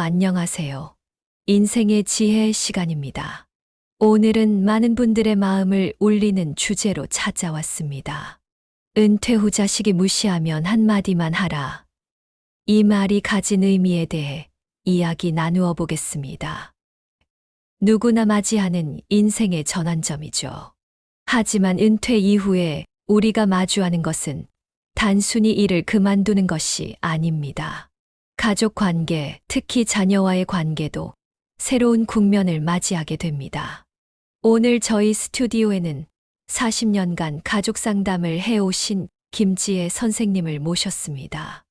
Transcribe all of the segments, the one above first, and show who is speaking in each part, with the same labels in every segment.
Speaker 1: 안녕하세요. 인생의 지혜 시간입니다. 오늘은 많은 분들의 마음을 울리는 주제로 찾아왔습니다. 은퇴 후 자식이 무시하면 한마디만 하라. 이 말이 가진 의미에 대해 이야기 나누어 보겠습니다. 누구나 맞이하는 인생의 전환점이죠. 하지만 은퇴 이후에 우리가 마주하는 것은 단순히 일을 그만두는 것이 아닙니다. 가족 관계, 특히 자녀와의 관계도 새로운 국면을 맞이하게 됩니다. 오늘 저희 스튜디오에는 40년간 가족 상담을 해오신 김지혜 선생님을 모셨습니다.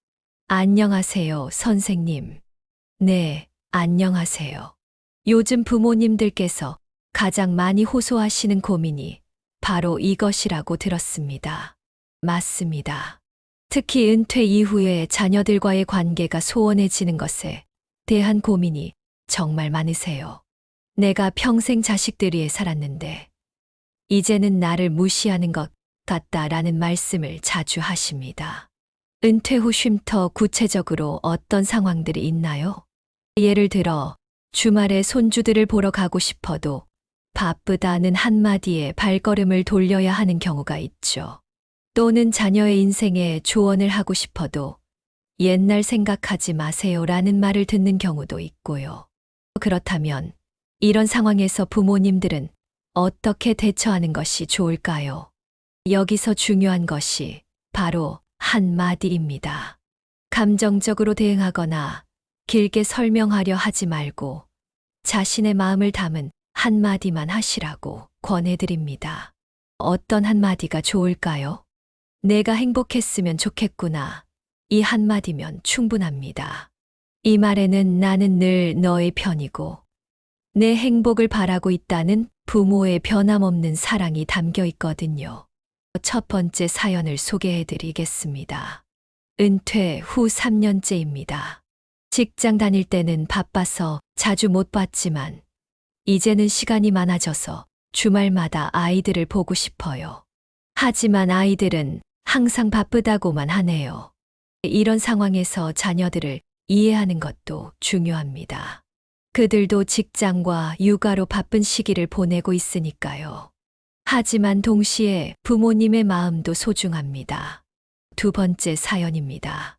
Speaker 1: 안녕하세요, 선생님. 네, 안녕하세요. 요즘 부모님들께서 가장 많이 호소하시는 고민이 바로 이것이라고 들었습니다. 맞습니다. 특히 은퇴 이후에 자녀들과의 관계가 소원해지는 것에 대한 고민이 정말 많으세요. 내가 평생 자식들 위해 살았는데 이제는 나를 무시하는 것 같다라는 말씀을 자주 하십니다. 은퇴 후 쉼터 구체적으로 어떤 상황들이 있나요? 예를 들어 주말에 손주들을 보러 가고 싶어도 바쁘다는 한마디에 발걸음을 돌려야 하는 경우가 있죠. 또는 자녀의 인생에 조언을 하고 싶어도 옛날 생각하지 마세요라는 말을 듣는 경우도 있고요. 그렇다면 이런 상황에서 부모님들은 어떻게 대처하는 것이 좋을까요? 여기서 중요한 것이 바로 한마디입니다. 감정적으로 대응하거나 길게 설명하려 하지 말고 자신의 마음을 담은 한마디만 하시라고 권해드립니다. 어떤 한마디가 좋을까요? 내가 행복했으면 좋겠구나. 이 한마디면 충분합니다. 이 말에는 나는 늘 너의 편이고 내 행복을 바라고 있다는 부모의 변함없는 사랑이 담겨 있거든요. 첫 번째 사연을 소개해 드리겠습니다. 은퇴 후 3년째입니다. 직장 다닐 때는 바빠서 자주 못 봤지만 이제는 시간이 많아져서 주말마다 아이들을 보고 싶어요. 하지만 아이들은 항상 바쁘다고만 하네요. 이런 상황에서 자녀들을 이해하는 것도 중요합니다. 그들도 직장과 육아로 바쁜 시기를 보내고 있으니까요. 하지만 동시에 부모님의 마음도 소중합니다. 두 번째 사연입니다.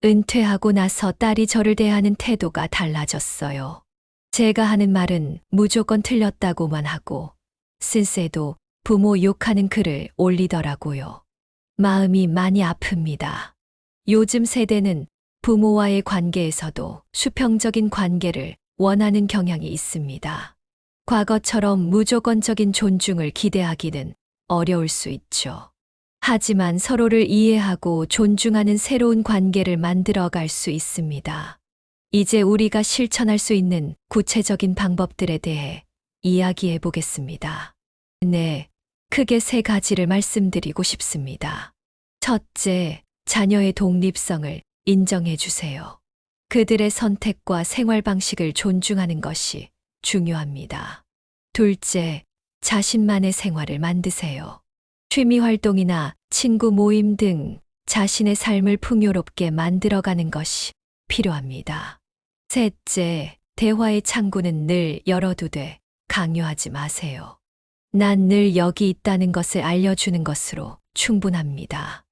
Speaker 1: 은퇴하고 나서 딸이 저를 대하는 태도가 달라졌어요. 제가 하는 말은 무조건 틀렸다고만 하고 쓴새도 부모 욕하는 글을 올리더라고요. 마음이 많이 아픕니다. 요즘 세대는 부모와의 관계에서도 수평적인 관계를 원하는 경향이 있습니다. 과거처럼 무조건적인 존중을 기대하기는 어려울 수 있죠. 하지만 서로를 이해하고 존중하는 새로운 관계를 만들어 갈 수 있습니다. 이제 우리가 실천할 수 있는 구체적인 방법들에 대해 이야기해 보겠습니다. 네, 크게 세 가지를 말씀드리고 싶습니다. 첫째, 자녀의 독립성을 인정해 주세요. 그들의 선택과 생활 방식을 존중하는 것이 중요합니다. 둘째, 자신만의 생활을 만드세요. 취미 활동이나 친구 모임 등 자신의 삶을 풍요롭게 만들어가는 것이 필요합니다. 셋째, 대화의 창구는 늘 열어두되 강요하지 마세요. 난 늘 여기 있다는 것을 알려주는 것으로 충분합니다.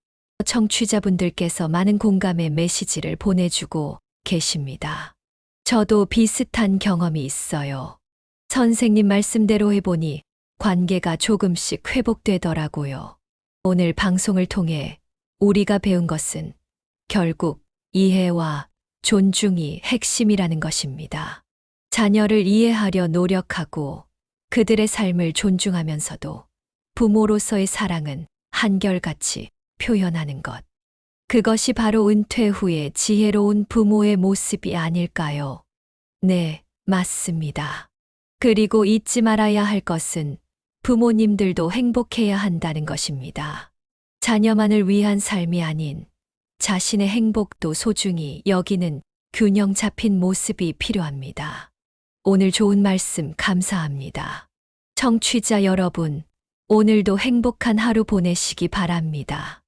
Speaker 1: 청취자분들께서 많은 공감의 메시지를 보내주고 계십니다. 저도 비슷한 경험이 있어요. 선생님 말씀대로 해보니 관계가 조금씩 회복되더라고요. 오늘 방송을 통해 우리가 배운 것은 결국 이해와 존중이 핵심이라는 것입니다. 자녀를 이해하려 노력하고 그들의 삶을 존중하면서도 부모로서의 사랑은 한결같이 표현하는 것. 그것이 바로 은퇴 후에 지혜로운 부모의 모습이 아닐까요? 네, 맞습니다. 그리고 잊지 말아야 할 것은 부모님들도 행복해야 한다는 것입니다. 자녀만을 위한 삶이 아닌 자신의 행복도 소중히 여기는 균형 잡힌 모습이 필요합니다. 오늘 좋은 말씀 감사합니다. 청취자 여러분, 오늘도 행복한 하루 보내시기 바랍니다.